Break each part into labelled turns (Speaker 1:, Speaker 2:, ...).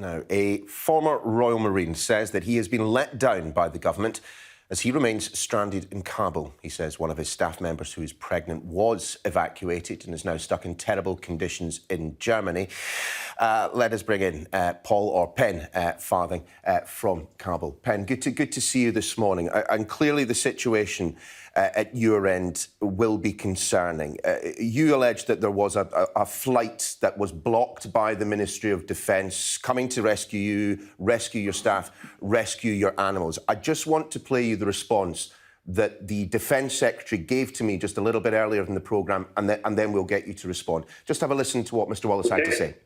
Speaker 1: Now, a former Royal Marine says that he has been let down by the government as he remains stranded in Kabul. He says one of his staff members who is pregnant was evacuated and is now stuck in terrible conditions in Germany. Let us bring in Paul or Pen Farthing from Kabul. Pen, good to see you this morning. And clearly the situation at your end will be concerning. You allege that there was a flight that was blocked by the Ministry of Defence coming to rescue you, rescue your staff, rescue your animals. I just want to play you the response that the Defence Secretary gave to me just a little bit earlier in the programme, and then we'll get you to respond. Just have a listen to what Mr Wallace had to say.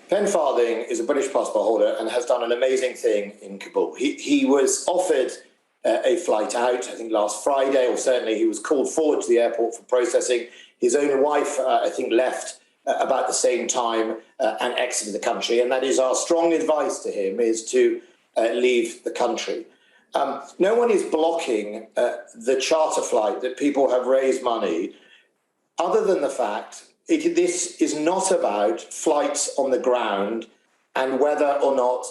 Speaker 2: Pen Farthing is a British passport holder and has done an amazing thing in Kabul. He was offered a flight out, I think last Friday, or certainly he was called forward to the airport for processing. His own wife, I think, left about the same time and exited the country. And that is our strong advice to him, is to leave the country. No one is blocking the charter flight that people have raised money, other than the fact this is not about flights on the ground and whether or not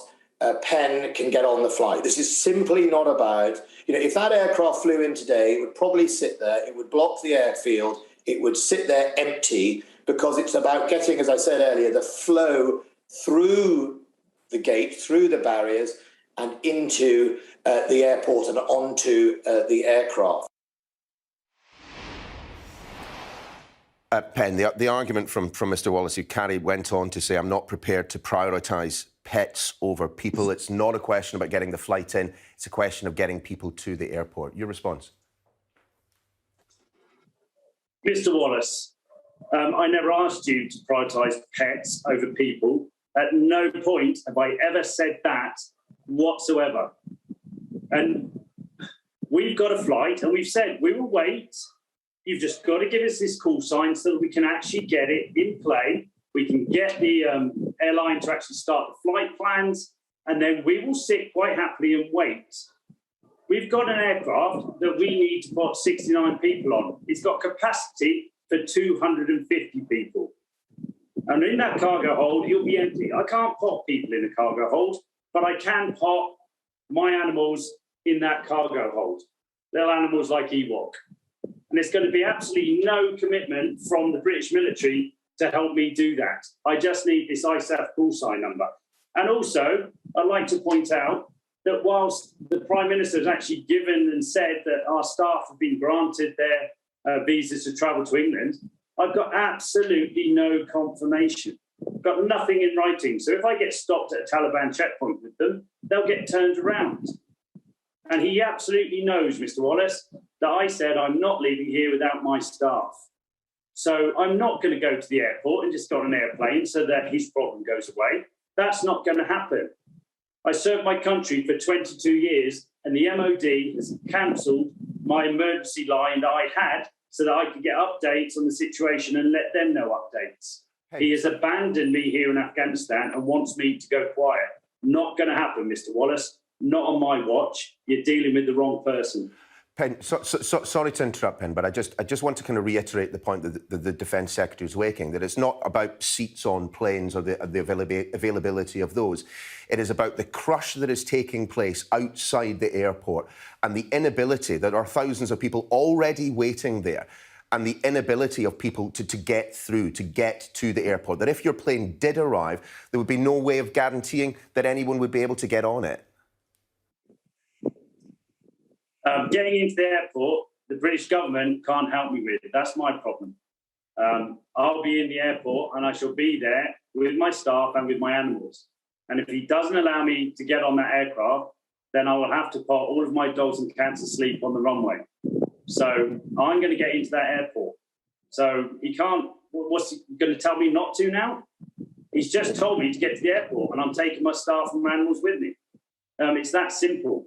Speaker 2: Pen can get on the flight. This is simply not about, if that aircraft flew in today, it would probably sit there, it would block the airfield, it would sit there empty, because it's about getting, as I said earlier, the flow through the gate, through the barriers, and into the airport and onto the aircraft.
Speaker 1: Pen, the argument from Mr Wallace, who went on to say, I'm not prepared to prioritise pets over people. It's not a question about getting the flight in. It's a question of getting people to the airport. Your response?
Speaker 3: Mr Wallace, I never asked you to prioritise pets over people. At no point have I ever said that whatsoever. And we've got a flight and we've said we will wait. You've just got to give us this call sign so that we can actually get it in play. We can get the airline to actually start the flight plans, and then we will sit quite happily and wait. We've got an aircraft that we need to put 69 people on. It's got capacity for 250 people. And in that cargo hold, it'll be empty. I can't put people in a cargo hold, but I can put my animals in that cargo hold. Little animals like Ewok. And there's going to be absolutely no commitment from the British military to help me do that. I just need this ISAF call sign number. And also, I'd like to point out that whilst the Prime Minister has actually given and said that our staff have been granted their visas to travel to England, I've got absolutely no confirmation. I've got nothing in writing. So if I get stopped at a Taliban checkpoint with them, they'll get turned around. And he absolutely knows, Mr Wallace, that I said I'm not leaving here without my staff. So I'm not going to go to the airport and just go on an airplane so that his problem goes away. That's not going to happen. I served my country for 22 years and the MOD has cancelled my emergency line that I had so that I could get updates on the situation and let them know updates. Hey. He has abandoned me here in Afghanistan and wants me to go quiet. Not going to happen, Mr Wallace. Not on my watch. You're dealing with the wrong person.
Speaker 1: Pen, sorry to interrupt, Pen, but I just want to kind of reiterate the point that the Defence Secretary is making, that it's not about seats on planes or the availability of those. It is about the crush that is taking place outside the airport and the inability, that there are thousands of people already waiting there, and the inability of people to get through, to get to the airport, that if your plane did arrive, there would be no way of guaranteeing that anyone would be able to get on it.
Speaker 3: Getting into the airport, the British government can't help me with. That's my problem. I'll be in the airport and I shall be there with my staff and with my animals. And if he doesn't allow me to get on that aircraft, then I will have to put all of my dogs and cats asleep on the runway. So I'm going to get into that airport. So he can't, what's he going to tell me not to now? He's just told me to get to the airport and I'm taking my staff and my animals with me. It's that simple.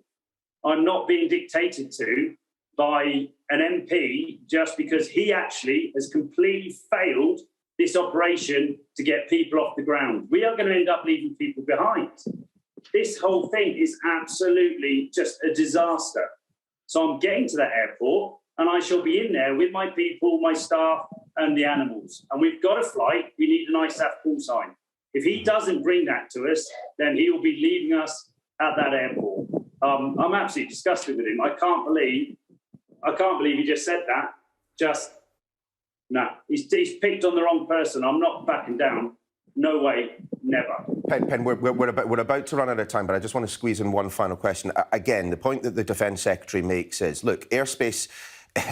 Speaker 3: I'm not being dictated to by an MP just because he actually has completely failed this operation to get people off the ground. We are going to end up leaving people behind. This whole thing is absolutely just a disaster. So I'm getting to that airport and I shall be in there with my people, my staff and the animals. And we've got a flight. We need an ISAF call sign. If he doesn't bring that to us, then he will be leaving us at that airport. I'm absolutely disgusted with him. I can't believe he just said that. No, he's picked on the wrong person. I'm not backing down. No way, never.
Speaker 1: Pen, we're about to run out of time, but I just want to squeeze in one final question. Again, the point that the Defence Secretary makes is, look, airspace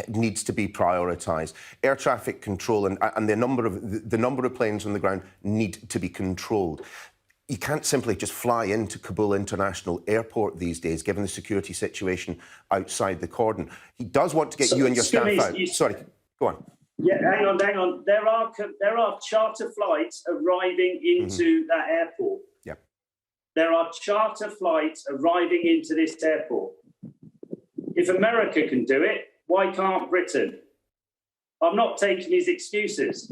Speaker 1: needs to be prioritised. Air traffic control and the number of planes on the ground need to be controlled. You can't simply just fly into Kabul International Airport these days, given the security situation outside the cordon. He does want to get you and your staff out. Sorry, go on.
Speaker 3: Yeah, hang on. There are charter flights arriving into that airport.
Speaker 1: Yeah.
Speaker 3: There are charter flights arriving into this airport. If America can do it, why can't Britain? I'm not taking his excuses.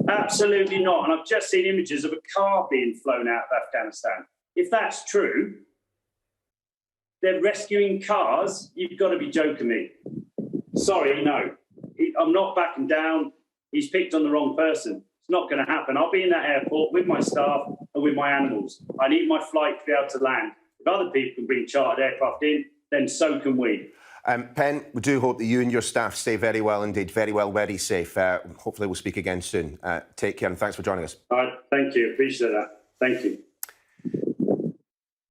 Speaker 3: Absolutely not. And I've just seen images of a car being flown out of Afghanistan. If that's true, they're rescuing cars. You've got to be joking me. Sorry, no. I'm not backing down. He's picked on the wrong person. It's not going to happen. I'll be in that airport with my staff and with my animals. I need my flight to be able to land. If other people can bring chartered aircraft in, then so can we.
Speaker 1: Pen, we do hope that you and your staff stay very well indeed, very well, very safe. Hopefully we'll speak again soon. Take care and thanks for joining us.
Speaker 3: All right, thank you. Appreciate that. Thank you.